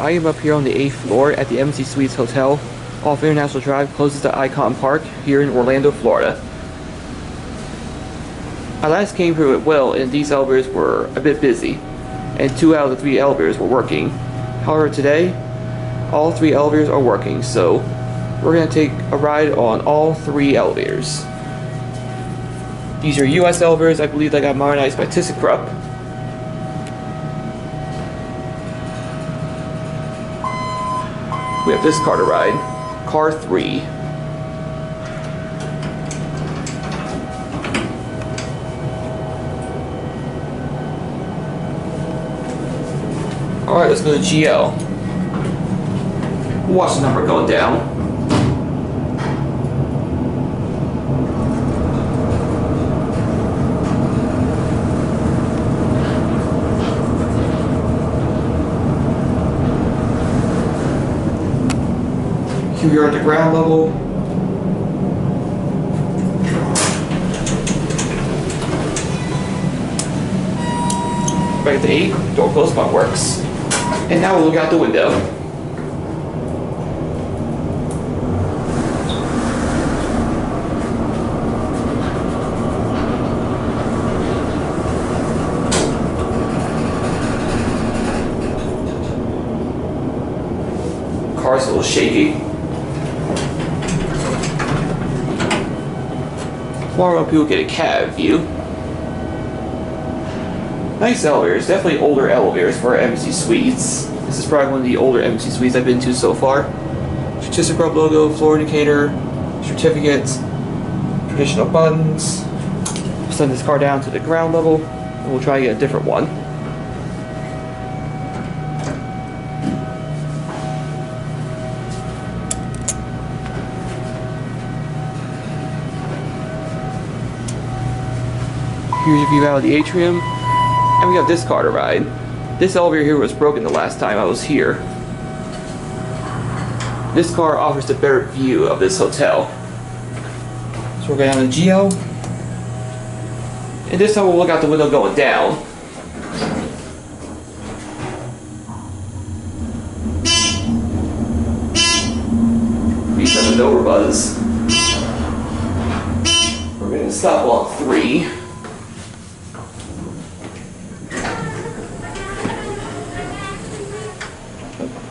I am up here on the 8th floor at the Embassy Suites Hotel off International Drive, closest to Icon Park here in Orlando, Florida. I last came here at Will and these elevators were a bit busy, and 2 out of the 3 elevators were working. However, today, all 3 elevators are working, so we're going to take a ride on all 3 elevators. These are US elevators. I believe they got modernized by ThyssenKrupp. We have this car to ride, car 3. Alright, let's go to GL. We'll watch the number going down. Here we are at the ground level. Back at the 8, door close button works. And now we'll look out the window. Car's a little shaky. More when people get a cab view. Nice elevators, definitely older elevators for Embassy Suites. This is probably one of the older Embassy Suites I've been to so far. ThyssenKrupp logo, floor indicator, certificates, traditional buttons. We'll send this car down to the ground level and we'll try to get a different one. Here's a view out of the atrium, and we have this car to ride. This elevator here was broken the last time I was here. This car offers a better view of this hotel. So we're going down to GL, and this time we'll look out the window going down. These have an overbuzz. We're going to stop on 3.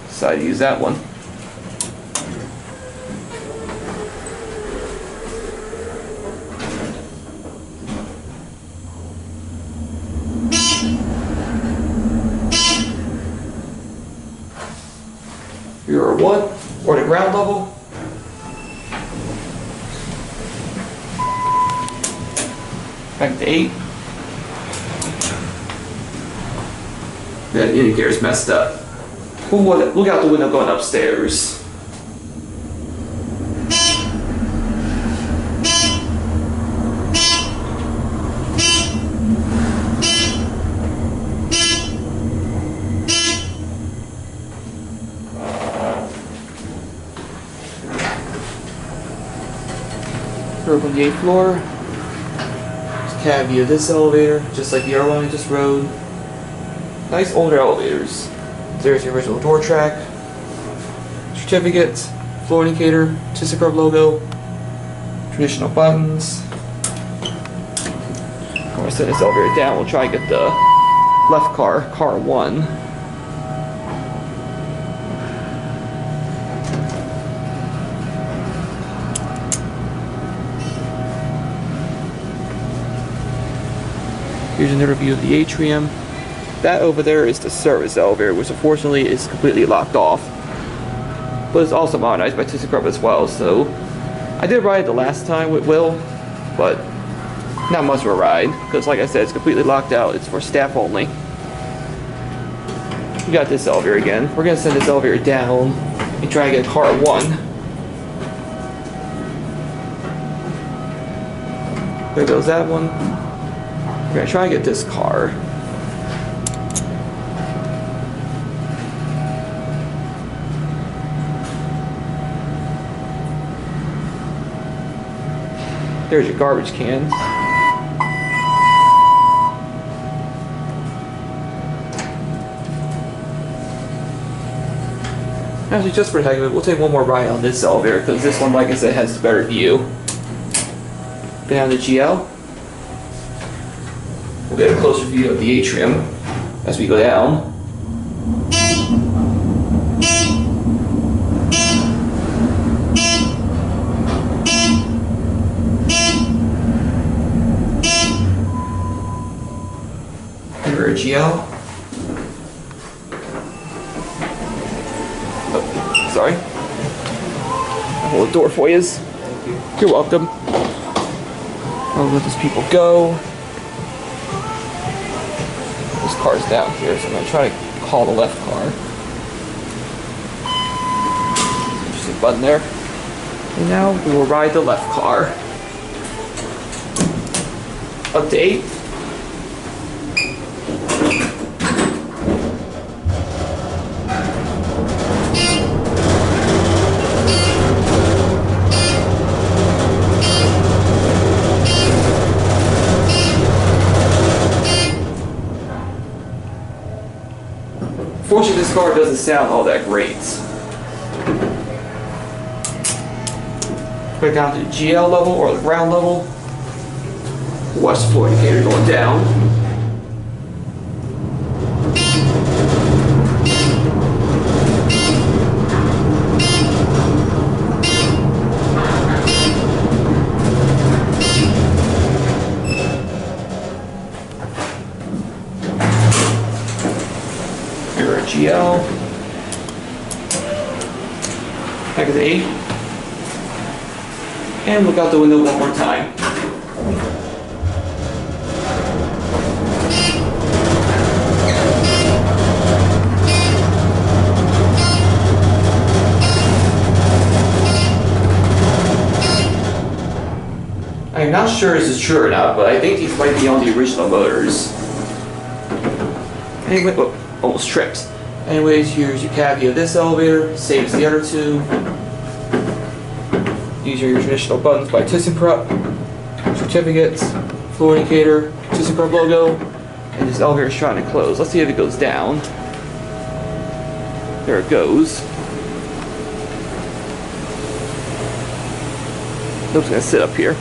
Decided to use that one. Here are 1, or the ground level. Back to 8. That indicator's messed up. We'll look out the window going upstairs. We're up on the 8th floor. There's a cab view of this elevator, just like the other one I just rode. Nice older elevators. There's the original door track, certificate, floor indicator, ThyssenKrupp logo, traditional buttons. I'm going to set this elevator down. We'll try and get the left car, car 1. Here's another view of the atrium. That over there is the service elevator, which unfortunately is completely locked off. But it's also modernized by ThyssenKrupp as well, so I did ride it the last time with Will, but not much of a ride, because like I said, it's completely locked out. It's for staff only. We got this elevator again. We're going to send this elevator down and try and get car 1. There goes that one. We're going to try and get this car. There's your garbage cans. Actually, just for the heck of it, we'll take one more ride on this elevator, because this one, like I said, has the better view. Down the GL. We'll get a closer view of the atrium as we go down. Here a GL. Oh, sorry. I'll hold the door for you. Thank you. You're welcome. I'll let these people go. This car's down here, so I'm gonna try to call the left car. Just a button there. And now we will ride the left car. Up to 8. Fortunately, this car doesn't sound all that great. Put it down to the GL level or the ground level. Watch the floor indicator going down. Here a GL. Back at the 8. And look out the window one more time. I'm not sure this is true or not, but I think these might be on the original motors. Anyway, oh, almost tripped. Anyways, here's your cavity of this elevator, same as the other two. These are your traditional buttons by ThyssenKrupp. Certificates, floor indicator, ThyssenKrupp logo, and this elevator is trying to close. Let's see if it goes down. There it goes. Nope's gonna sit up here.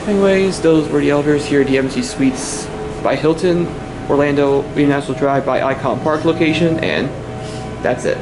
Anyways, those were the elevators here at the Embassy Suites by Hilton, Orlando International Drive by Icon Park location, and that's it.